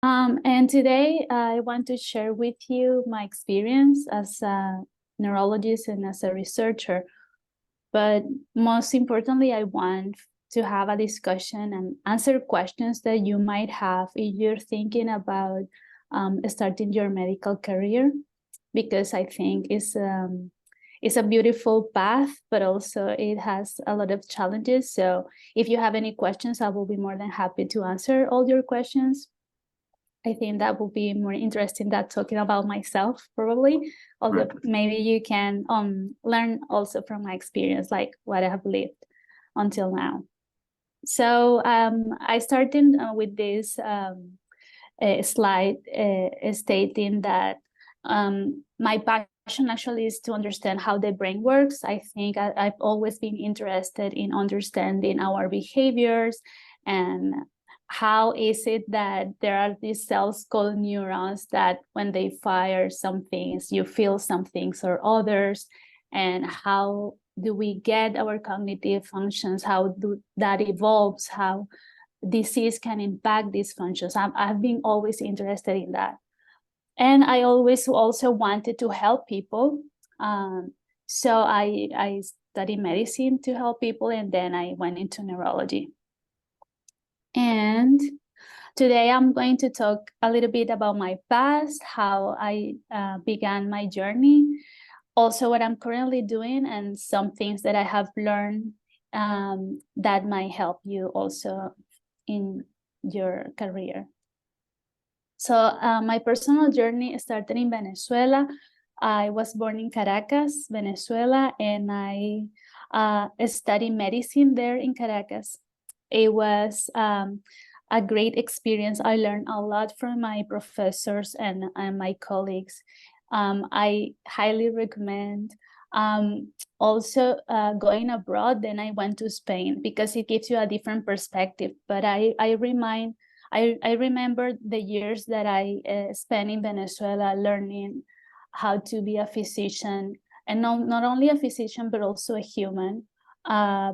And today I want to share with you my experience as a neurologist and as a researcher. But most importantly, I want to have a discussion and answer questions that you might have if you're thinking about starting your medical career, because I think it's a beautiful path, but also it has a lot of challenges. So if you have any questions, I will be more than happy to answer all your questions. I think that will be more interesting than talking about myself, probably. Although maybe you can learn also from my experience, like what I have lived until now. So I started with this slide stating that my passion actually is to understand how the brain works. I think I've always been interested in understanding our behaviors and how is it that there are these cells called neurons that when they fire some things, you feel some things or others, and how do we get our cognitive functions, how that evolves, how disease can impact these functions. I've been always interested in that. And I always also wanted to help people. So I studied medicine to help people, and then I went into neurology. And today I'm going to talk a little bit about my past, how I began my journey, also what I'm currently doing, and some things that I have learned that might help you also in your career. So my personal journey started in Venezuela. I was born in Caracas, Venezuela, and I studied medicine there in Caracas. It was a great experience. I learned a lot from my professors and my colleagues. I highly recommend also going abroad. Then I went to Spain because it gives you a different perspective. But I remember the years that I spent in Venezuela learning how to be a physician, and not only a physician, but also a human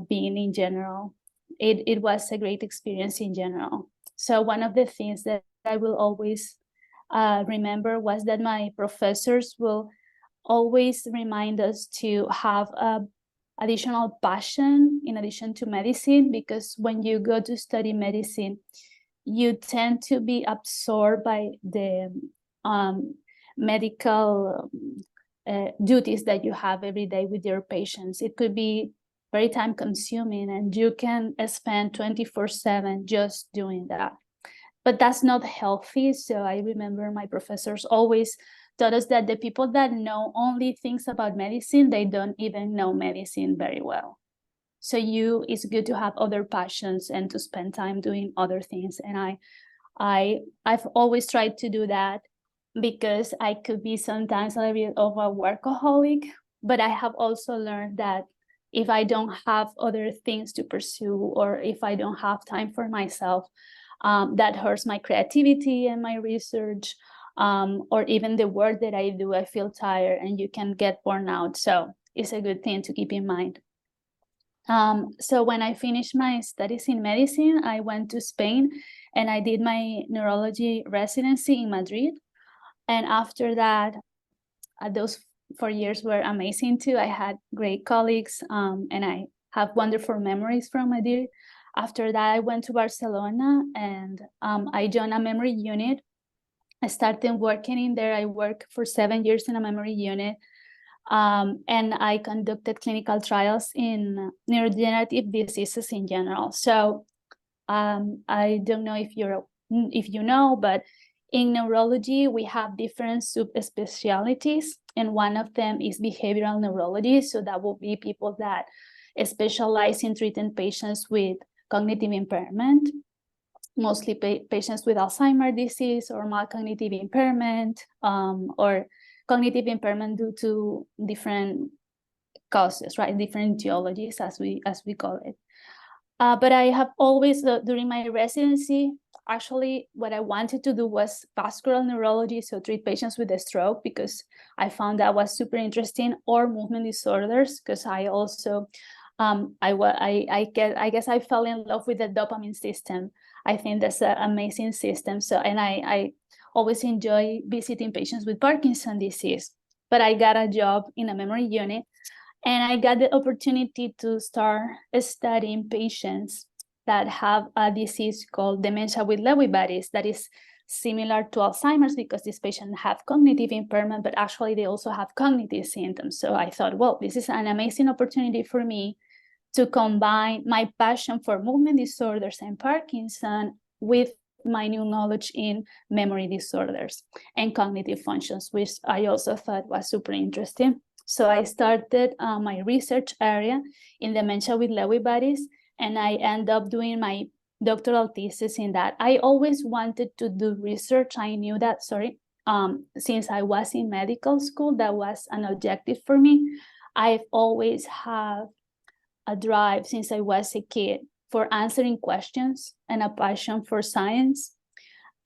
being in general. It was a great experience in general. So one of the things that I will always remember was that my professors will always remind us to have additional passion in addition to medicine, because when you go to study medicine, you tend to be absorbed by the medical duties that you have every day with your patients. It could be very time consuming, and you can spend 24/7 just doing that. But that's not healthy. So I remember my professors always taught us that the people that know only things about medicine, they don't even know medicine very well. So it's good to have other passions and to spend time doing other things. And I've always tried to do that, because I could be sometimes a little bit of a workaholic, but I have also learned that if I don't have other things to pursue, or if I don't have time for myself, that hurts my creativity and my research, or even the work that I do. I feel tired and you can get burned out. So it's a good thing to keep in mind. So when I finished my studies in medicine, I went to Spain and I did my neurology residency in Madrid. And after that, those 4 years were amazing too. I had great colleagues, and I have wonderful memories from Madrid. After that, I went to Barcelona and I joined a memory unit. I started working in there. I worked for 7 years in a memory unit. And I conducted clinical trials in neurodegenerative diseases in general. So I don't know if you know, but in neurology, we have different subspecialties, and one of them is behavioral neurology. So that will be people that specialize in treating patients with cognitive impairment, mostly patients with Alzheimer's disease or mild cognitive impairment, or cognitive impairment due to different causes, right? Different etiologies, as we call it. But I have always, during my residency, actually what I wanted to do was vascular neurology, so treat patients with a stroke, because I found that was super interesting, or movement disorders, because I also I guess I fell in love with the dopamine system. I think that's an amazing system. So, and I always enjoy visiting patients with Parkinson's disease. But I got a job in a memory unit, and I got the opportunity to start studying patients that have a disease called dementia with Lewy bodies that is similar to Alzheimer's, because these patients have cognitive impairment, but actually they also have cognitive symptoms. So I thought, well, this is an amazing opportunity for me to combine my passion for movement disorders and Parkinson with my new knowledge in memory disorders and cognitive functions, which I also thought was super interesting. So I started my research area in dementia with Lewy bodies, and I ended up doing my doctoral thesis in that. I always wanted to do research. I knew that, since I was in medical school, that was an objective for me. I've always had a drive since I was a kid for answering questions and a passion for science.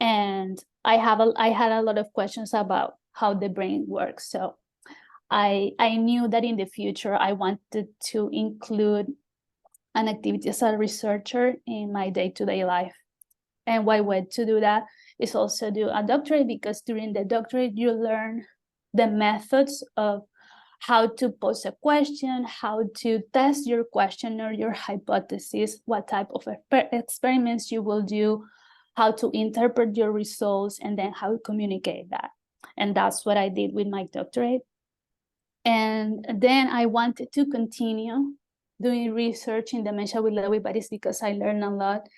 And I had a lot of questions about how the brain works. So I knew that in the future I wanted to include an activity as a researcher in my day-to-day life. And one way to do that is also do a doctorate, because during the doctorate you learn the methods of how to pose a question, how to test your question or your hypothesis, what type of experiments you will do, how to interpret your results, and then how to communicate that. And that's what I did with my doctorate. And then I wanted to continue doing research in dementia with Lewy bodies because I learned a lot.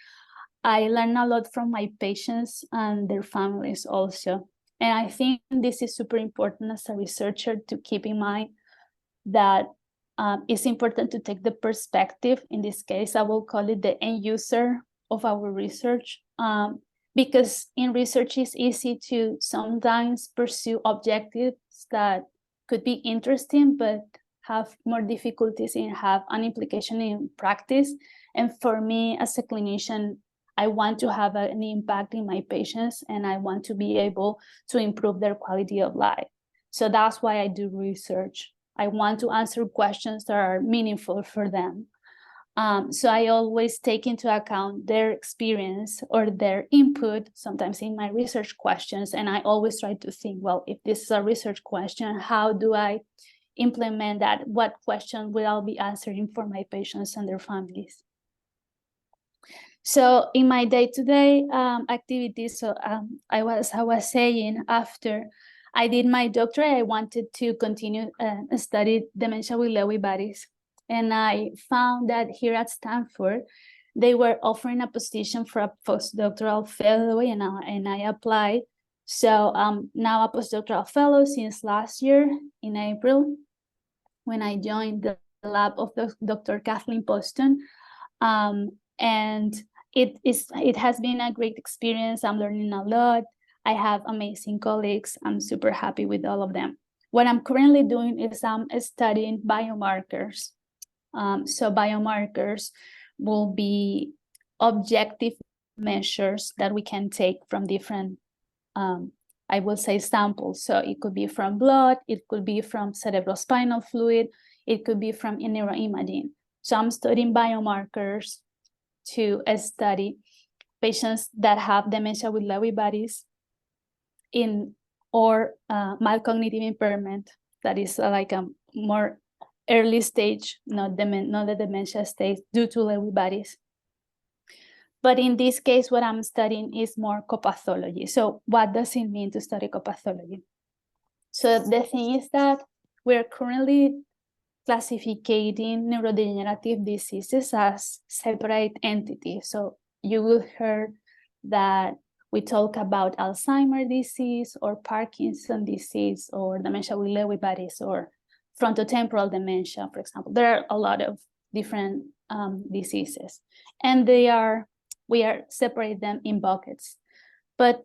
I learned a lot from my patients and their families also. And I think this is super important as a researcher to keep in mind that it's important to take the perspective. In this case, I will call it the end user of our research, because in research it's easy to sometimes pursue objectives that could be interesting, but have more difficulties in have an implication in practice. And for me as a clinician, I want to have an impact in my patients, and I want to be able to improve their quality of life. So that's why I do research. I want to answer questions that are meaningful for them. So I always take into account their experience or their input, sometimes in my research questions. And I always try to think, well, if this is a research question, how do I implement that? What question will I be answering for my patients and their families? So in my day-to-day activities, I was saying, after I did my doctorate, I wanted to continue study dementia with Lewy bodies. And I found that here at Stanford, they were offering a position for a postdoctoral fellow, and I applied. So I'm now a postdoctoral fellow since last year in April, when I joined the lab of Dr. Kathleen Poston. And it has been a great experience. I'm learning a lot. I have amazing colleagues. I'm super happy with all of them. What I'm currently doing is I'm studying biomarkers. So biomarkers will be objective measures that we can take from different, I will say, samples. So it could be from blood, it could be from cerebrospinal fluid, it could be from neuroimaging. So I'm studying biomarkers to study patients that have dementia with Lewy bodies or mild cognitive impairment, that is like a more early stage, not the dementia stage, due to Lewy bodies. But in this case, what I'm studying is more co-pathology. So what does it mean to study co-pathology? So the thing is that we're currently classifying neurodegenerative diseases as separate entities. So you will hear that we talk about Alzheimer's disease or Parkinson's disease or dementia with Lewy bodies or frontotemporal dementia, for example. There are a lot of different diseases, and we are separate them in buckets. But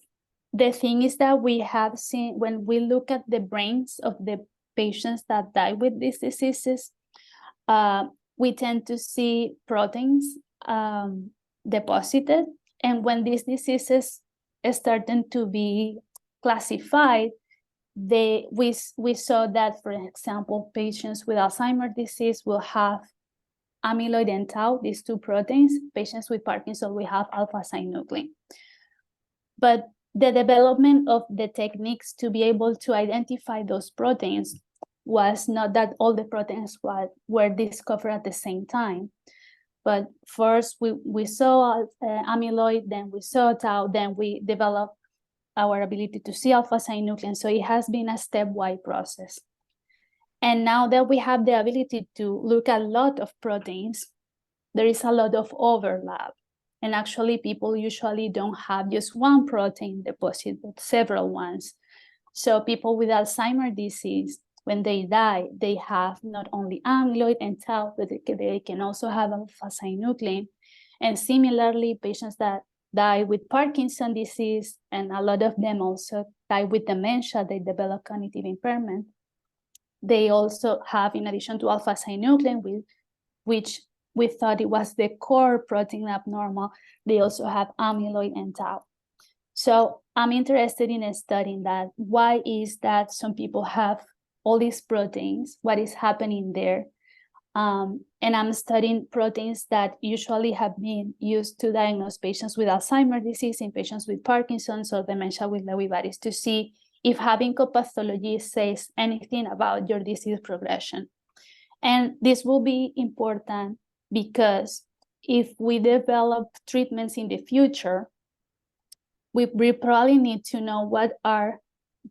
the thing is that we have seen, when we look at the brains of the patients that die with these diseases, we tend to see proteins deposited. And when these diseases are starting to be classified, we saw that, for example, patients with Alzheimer's disease will have amyloid and tau, these two proteins. Patients with Parkinson, we have alpha-synuclein. But the development of the techniques to be able to identify those proteins was not that all the proteins were discovered at the same time. But first we saw amyloid, then we saw tau, then we developed our ability to see alpha-synuclein. So it has been a stepwise process. And now that we have the ability to look at a lot of proteins, there is a lot of overlap. And actually, people usually don't have just one protein deposit, but several ones. So people with Alzheimer's disease, when they die, they have not only amyloid and tau, but they can also have alpha-synuclein. And similarly, patients that die with Parkinson's disease, and a lot of them also die with dementia, they develop cognitive impairment. They also have, in addition to alpha-synuclein, which we thought it was the core protein abnormal, they also have amyloid and tau. So I'm interested in studying that. Why is that some people have all these proteins? What is happening there? And I'm studying proteins that usually have been used to diagnose patients with Alzheimer's disease, in patients with Parkinson's or dementia with Lewy bodies, to see if having co-pathology says anything about your disease progression. And this will be important because if we develop treatments in the future, we probably need to know what are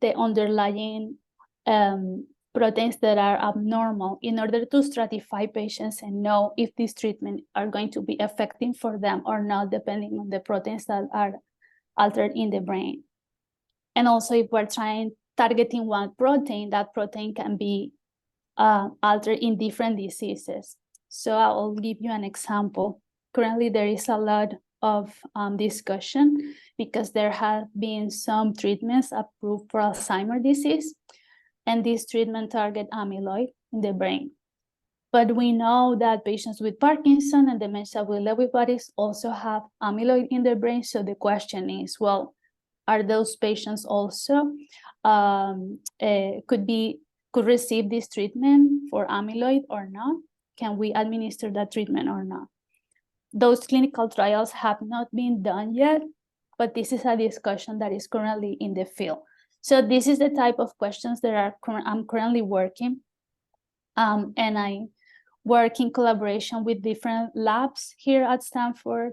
the underlying proteins that are abnormal in order to stratify patients and know if these treatments are going to be effective for them or not, depending on the proteins that are altered in the brain. And also, if we're targeting one protein, that protein can be altered in different diseases. So I'll give you an example. Currently, there is a lot of discussion because there have been some treatments approved for Alzheimer's disease, and these treatments target amyloid in the brain. But we know that patients with Parkinson and dementia with Lewy bodies also have amyloid in their brain. So the question is, well, are those patients also could receive this treatment for amyloid or not? Can we administer that treatment or not? Those clinical trials have not been done yet, but this is a discussion that is currently in the field. So this is the type of questions that I'm currently working. And I work in collaboration with different labs here at Stanford.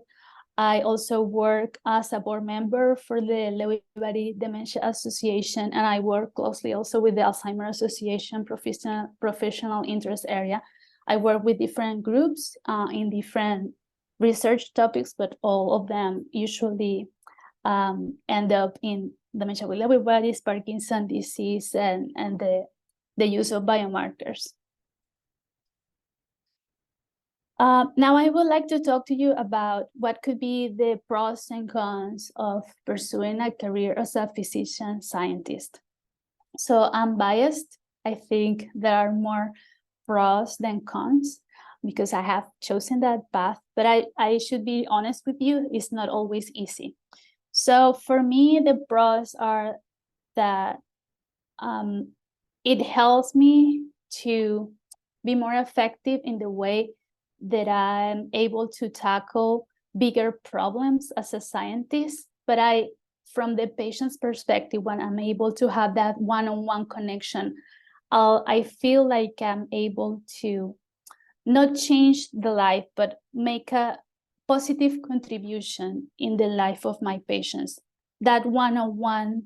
I also work as a board member for the Lewy Body Dementia Association, and I work closely also with the Alzheimer's Association professional interest area. I work with different groups in different research topics, but all of them usually end up in dementia with Lewy bodies, Parkinson's disease, and the use of biomarkers. Now I would like to talk to you about what could be the pros and cons of pursuing a career as a physician scientist. So I'm biased. I think there are more pros than cons because I have chosen that path, but I should be honest with you, it's not always easy. So for me, the pros are that it helps me to be more effective in the way that I'm able to tackle bigger problems as a scientist. But from the patient's perspective, when I'm able to have that one-on-one connection, I feel like I'm able to not change the life, but make a positive contribution in the life of my patients. That one-on-one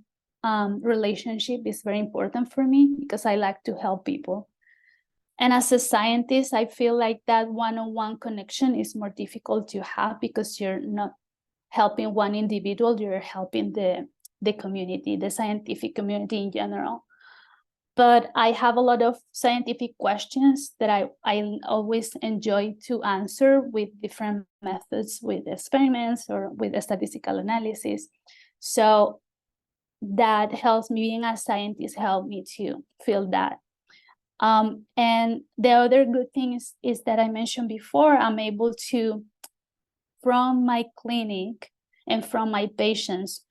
relationship is very important for me because I like to help people. And as a scientist, I feel like that one-on-one connection is more difficult to have because you're not helping one individual, you're helping the community, the scientific community in general. But I have a lot of scientific questions that I always enjoy to answer with different methods, with experiments or with a statistical analysis. So that helps me, being a scientist, help me to feel that. And the other good thing is that I mentioned before, I'm able to, from my clinic and from my patients,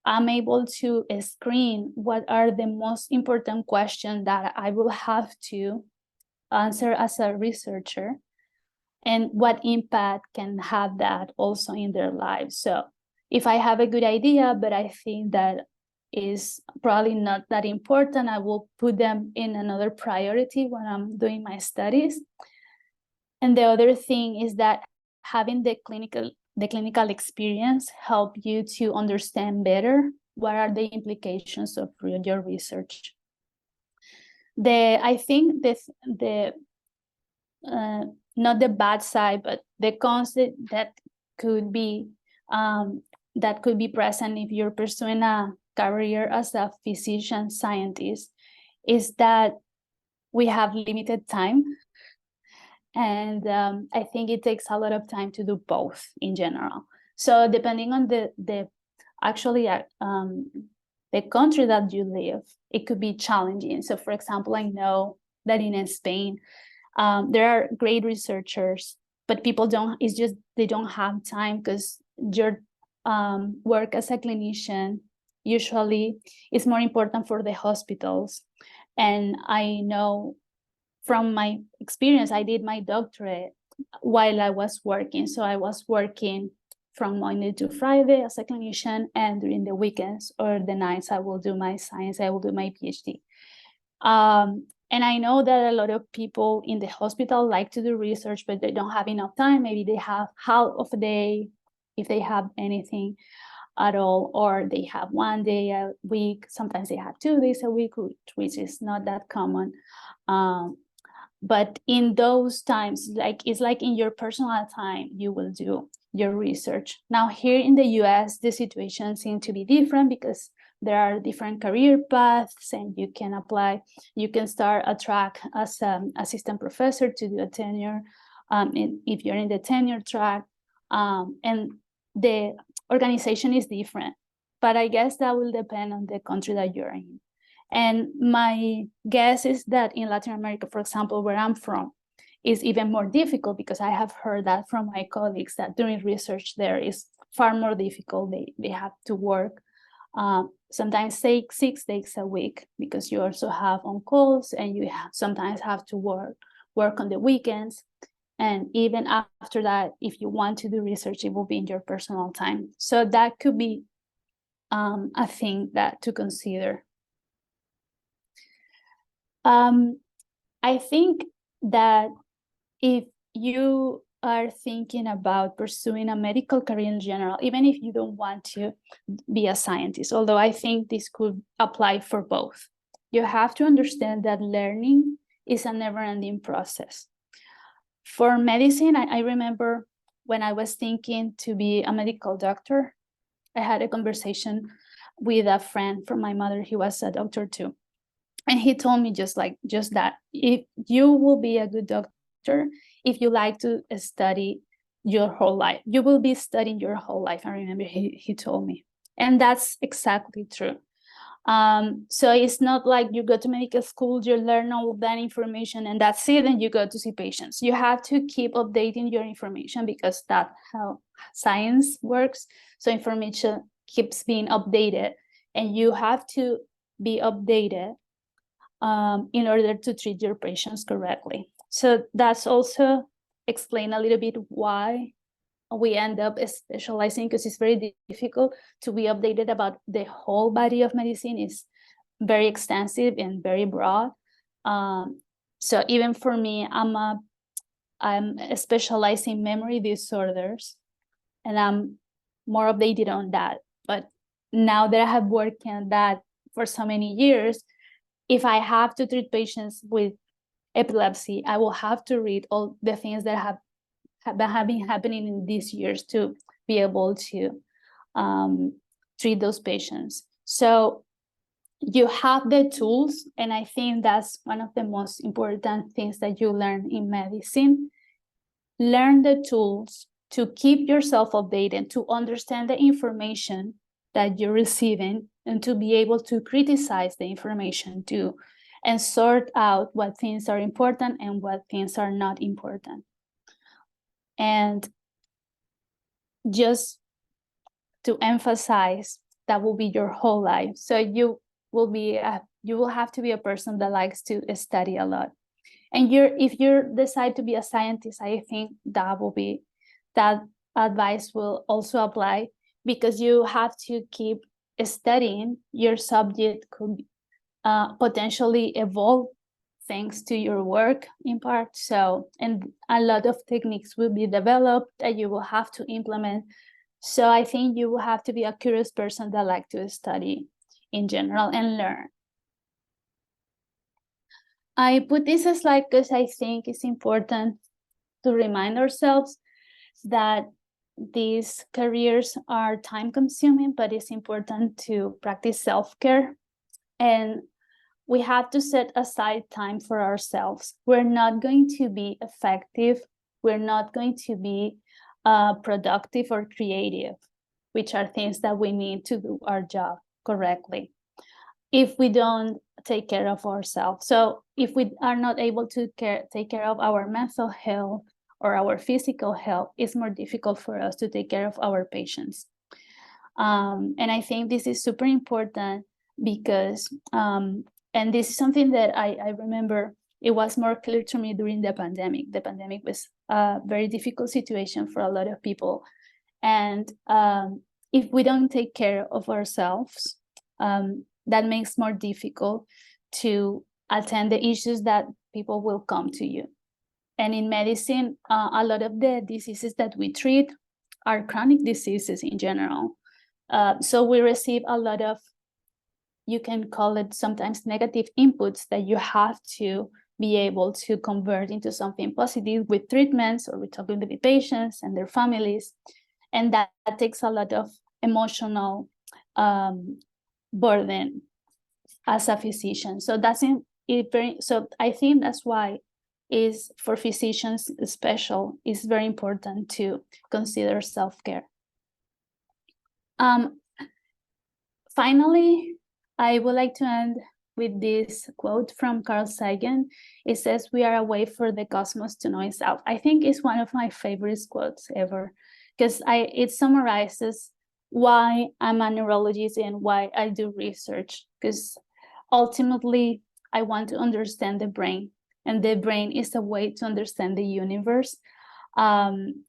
I'm able to screen what are the most important questions that I will have to answer as a researcher. and what impact can have that also in their lives. So if I have a good idea, but I think that is probably not that important, I will put them in another priority when I'm doing my studies. And the other thing is that having the clinical experience help you to understand better what are the implications of your research. I think not the bad side, but the concept that could be present if you're pursuing a career as a physician scientist is that we have limited time. And I think it takes a lot of time to do both in general. So depending on the country that you live, it could be challenging. So for example, I know that in Spain, there are great researchers, but people they don't have time because your work as a clinician usually is more important for the hospitals. And I know from my experience, I did my doctorate while I was working. So I was working from Monday to Friday as a clinician, and during the weekends or the nights, I will do my science, I will do my PhD. And I know that a lot of people in the hospital like to do research, but they don't have enough time. Maybe they have half of a day, if they have anything at all, or they have 1 day a week. Sometimes they have 2 days a week, which is not that common. But in those times, it's like in your personal time, you will do your research. Now here in the US, the situation seems to be different because there are different career paths, and you can apply, you can start a track as an assistant professor to do a tenure, if you're in the tenure track, and the organization is different. But I guess that will depend on the country that you're in. And my guess is that in Latin America, for example, where I'm from, is even more difficult, because I have heard that from my colleagues that doing research there is far more difficult. They have to work sometimes 6 days a week, because you also have on calls, and you sometimes have to work on the weekends. And even after that, if you want to do research, it will be in your personal time. So that could be a thing that to consider. I think that if you are thinking about pursuing a medical career in general, even if you don't want to be a scientist, although I think this could apply for both, you have to understand that learning is a never-ending process. For medicine, I remember when I was thinking to be a medical doctor, I had a conversation with a friend from my mother. He was a doctor too. And he told me just that, if you will be a good doctor, if you like to study your whole life, you will be studying your whole life. I remember he told me, and that's exactly true. So it's not like you go to medical school, you learn all of that information, and that's it, and you go to see patients. You have to keep updating your information, because that's how science works. So information keeps being updated, and you have to be updated in order to treat your patients correctly. So that's also explain a little bit why we end up specializing, because it's very difficult to be updated about the whole body of medicine. It's very extensive and very broad. So even for me, I'm specializing in memory disorders, and I'm more updated on that. But now that I have worked on that for so many years, if I have to treat patients with epilepsy, I will have to read all the things that have been happening in these years to be able to treat those patients. So you have the tools, and I think that's one of the most important things that you learn in medicine. Learn the tools to keep yourself updated, to understand the information that you're receiving, and to be able to criticize the information too, and sort out what things are important and what things are not important. And just to emphasize, that will be your whole life. So you will have to be a person that likes to study a lot. And if you decide to be a scientist, I think that advice will also apply, because you have to keep studying. Your subject could potentially evolve thanks to your work in part. So, and a lot of techniques will be developed that you will have to implement. So I think you will have to be a curious person that like to study in general and learn. I put this slide because I think it's important to remind ourselves that these careers are time consuming, but it's important to practice self-care. And we have to set aside time for ourselves. We're not going to be effective. We're not going to be productive or creative, which are things that we need to do our job correctly, if we don't take care of ourselves. So if we are not able to take care of our mental health or our physical health, it's more difficult for us to take care of our patients. And I think this is super important because, and this is something that I remember, it was more clear to me during the pandemic. The pandemic was a very difficult situation for a lot of people. And if we don't take care of ourselves, that makes more difficult to attend the issues that people will come to you. And in medicine, a lot of the diseases that we treat are chronic diseases in general. So we receive a lot of, you can call it sometimes negative inputs that you have to be able to convert into something positive with treatments or with talking with the patients and their families. And that takes a lot of emotional burden as a physician. So so I think that's why is for physicians special, it's very important to consider self-care. Finally, I would like to end with this quote from Carl Sagan. It says, "We are a way for the cosmos to know itself." I think it's one of my favorite quotes ever, because it summarizes why I'm a neurologist and why I do research, because ultimately I want to understand the brain, and the brain is a way to understand the universe.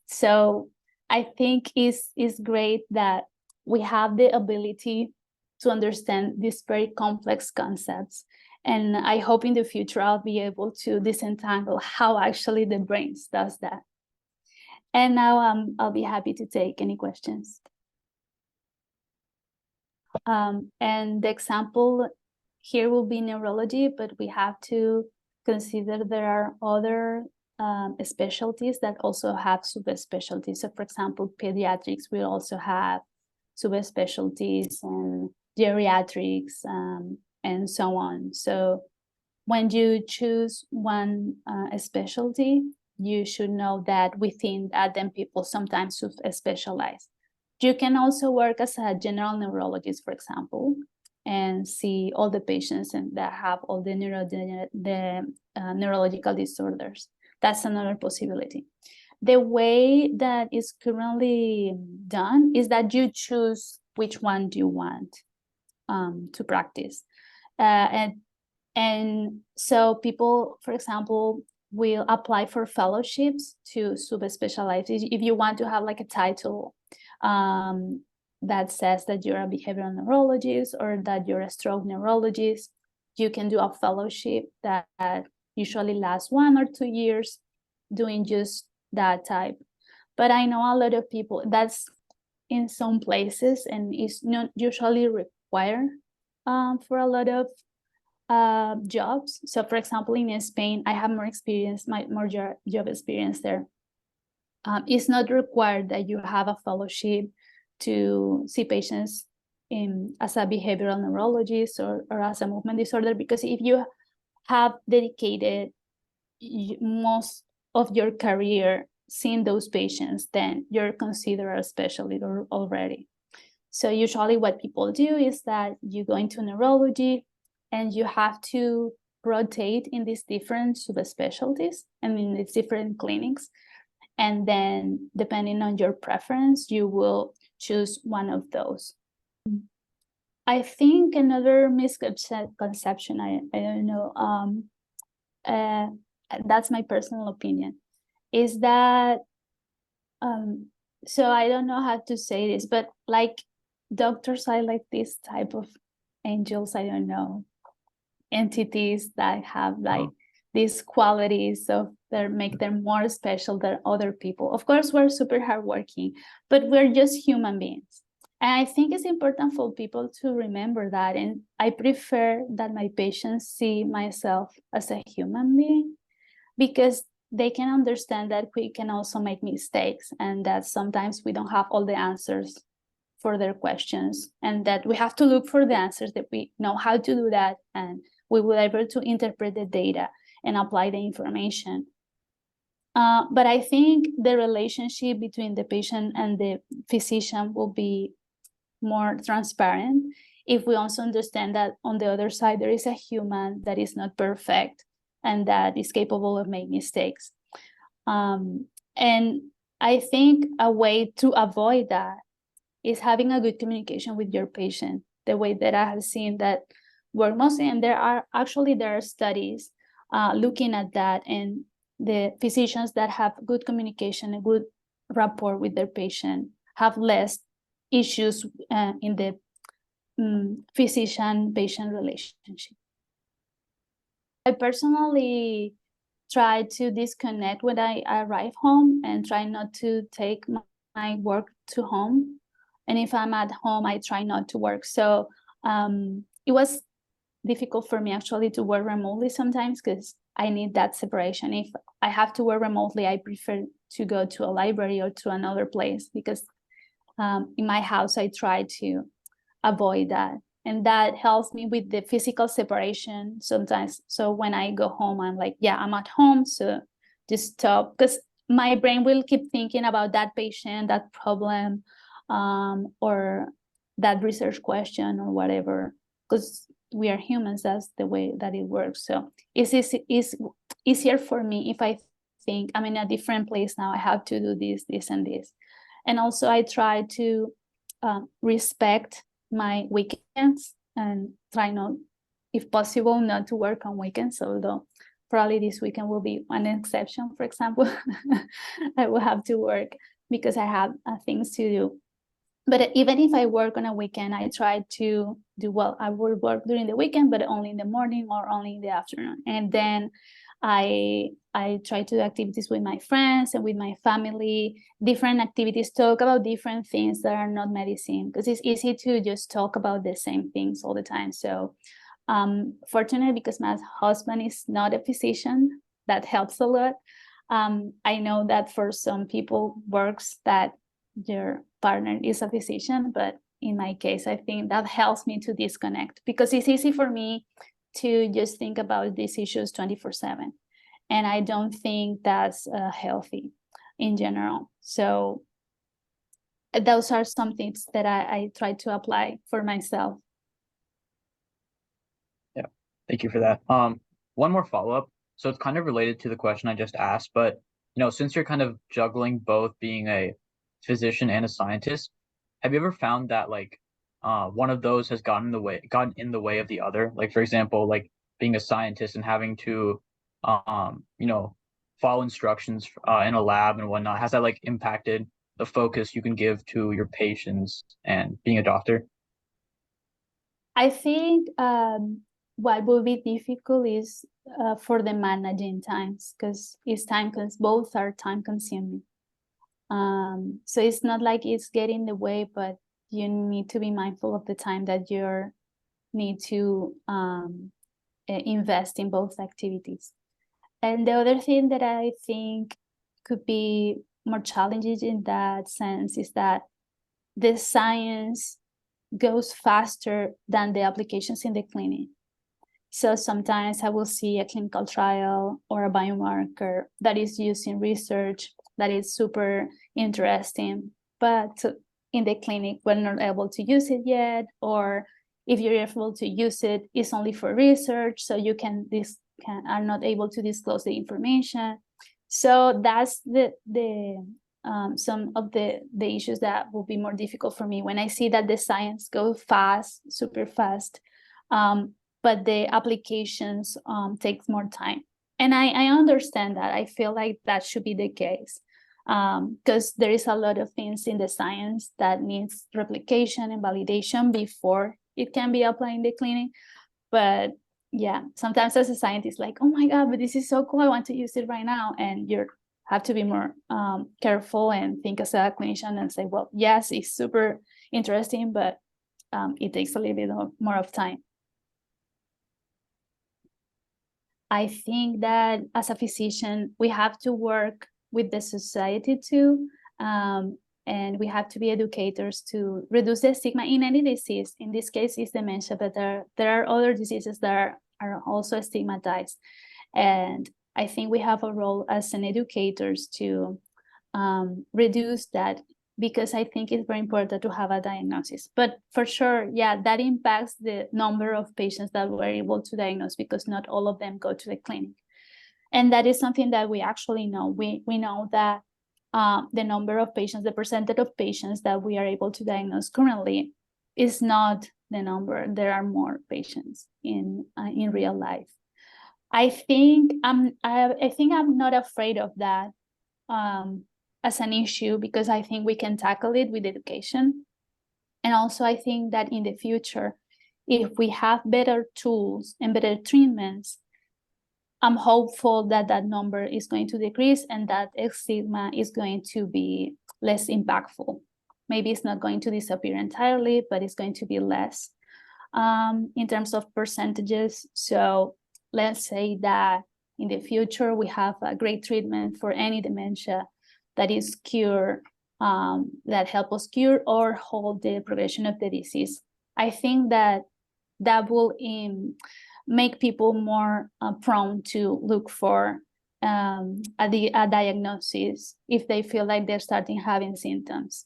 So I think it's great that we have the ability to understand these very complex concepts. And I hope in the future I'll be able to disentangle how actually the brain does that. And now I'll be happy to take any questions. And the example here will be neurology, but we have to consider there are other specialties that also have subspecialties. So for example, pediatrics will also have subspecialties, and geriatrics, and so on. So when you choose one specialty, you should know that within that, then people sometimes specialize. You can also work as a general neurologist, for example, and see all the patients that have all the neurological disorders. That's another possibility. The way that is currently done is that you choose which one do you want to practice. And so people, for example, will apply for fellowships to subspecialize. If you want to have like a title that says that you're a behavioral neurologist or that you're a stroke neurologist, you can do a fellowship that usually lasts 1 or 2 years doing just that type. But I know a lot of people, that's in some places, and it's not usually required for a lot of jobs. So for example, in Spain, I have more experience, more job experience there. It's not required that you have a fellowship to see patients as a behavioral neurologist or as a movement disorder, because if you have dedicated most of your career seeing those patients, then you're considered a specialist already. So usually what people do is that you go into neurology and you have to rotate in these different subspecialties and in these different clinics. And then depending on your preference, you will choose one of those. I think another misconception, I don't know, that's my personal opinion, is that, so I don't know how to say this, but like doctors are like this type of angels, I don't know, entities that have like these qualities of that make them more special than other people. Of course, we're super hardworking, but we're just human beings. And I think it's important for people to remember that. And I prefer that my patients see myself as a human being, because they can understand that we can also make mistakes, and that sometimes we don't have all the answers for their questions, and that we have to look for the answers, that we know how to do that, and we will be able to interpret the data and apply the information. But I think the relationship between the patient and the physician will be more transparent if we also understand that on the other side there is a human that is not perfect and that is capable of making mistakes. And I think a way to avoid that is having a good communication with your patient, the way that I have seen that work mostly. And there are studies looking at that, and the physicians that have good communication, a good rapport with their patient, have less issues in the physician-patient relationship. I personally try to disconnect when I arrive home and try not to take my work to home. And if I'm at home, I try not to work. So it was difficult for me actually to work remotely sometimes, because I need that separation. If I have to work remotely, I prefer to go to a library or to another place, because in my house, I try to avoid that. And that helps me with the physical separation sometimes. So when I go home, I'm like, yeah, I'm at home, so just stop. Because my brain will keep thinking about that patient, that problem, or that research question or whatever, because we are humans. That's the way that it works. So it's easier for me if I think I'm in a different place now, I have to do this, this, and this. And also I try to respect my weekends and try not, if possible, not to work on weekends, although probably this weekend will be an exception. For example, I will have to work because I have things to do. But even if I work on a weekend, I try to do, well, I will work during the weekend, but only in the morning or only in the afternoon. And then I try to do activities with my friends and with my family, different activities, talk about different things that are not medicine, because it's easy to just talk about the same things all the time. So fortunately, because my husband is not a physician, that helps a lot. I know that for some people works that their partner is a physician, but in my case, I think that helps me to disconnect, because it's easy for me to just think about these issues 24/7. And I don't think that's healthy in general. So those are some things that I try to apply for myself. Yeah, thank you for that. One more follow-up. So it's kind of related to the question I just asked, but since you're kind of juggling both being a physician and a scientist, have you ever found that like one of those has gotten in the way of the other? Like, for example, like being a scientist and having to follow instructions in a lab and whatnot. Has that like impacted the focus you can give to your patients and being a doctor? I think what will be difficult is for the managing times, because both are time consuming. So it's not like it's getting in the way, but you need to be mindful of the time that you need to invest in both activities. And the other thing that I think could be more challenging in that sense is that the science goes faster than the applications in the clinic. So sometimes I will see a clinical trial or a biomarker that is used in research that is super interesting, but in the clinic, we're not able to use it yet, or if you're able to use it, it's only for research, so you are not able to disclose the information. So that's some of the issues that will be more difficult for me when I see that the science goes fast, super fast, but the applications takes more time. And I understand that. I feel like that should be the case, because there is a lot of things in the science that needs replication and validation before it can be applied in the clinic. But yeah, sometimes as a scientist, like, oh my God, but this is so cool, I want to use it right now. And you have to be more careful and think as a clinician and say, well, yes, it's super interesting, but it takes a little bit more of time. I think that as a physician, we have to work with the society too. And we have to be educators to reduce the stigma in any disease. In this case, it's dementia, but there are other diseases that are also stigmatized. And I think we have a role as an educators to reduce that, because I think it's very important to have a diagnosis. But for sure, yeah, that impacts the number of patients that we're able to diagnose, because not all of them go to the clinic. And that is something that we actually know. We know that the number of patients, the percentage of patients that we are able to diagnose currently is not the number. There are more patients in real life. I think I'm not afraid of that as an issue, because I think we can tackle it with education. And also I think that in the future, if we have better tools and better treatments, I'm hopeful that that number is going to decrease and that stigma is going to be less impactful. Maybe it's not going to disappear entirely, but it's going to be less in terms of percentages. So let's say that in the future, we have a great treatment for any dementia that is cure, that help us cure or halt the progression of the disease. I think that will make people more prone to look for a diagnosis if they feel like they're starting having symptoms.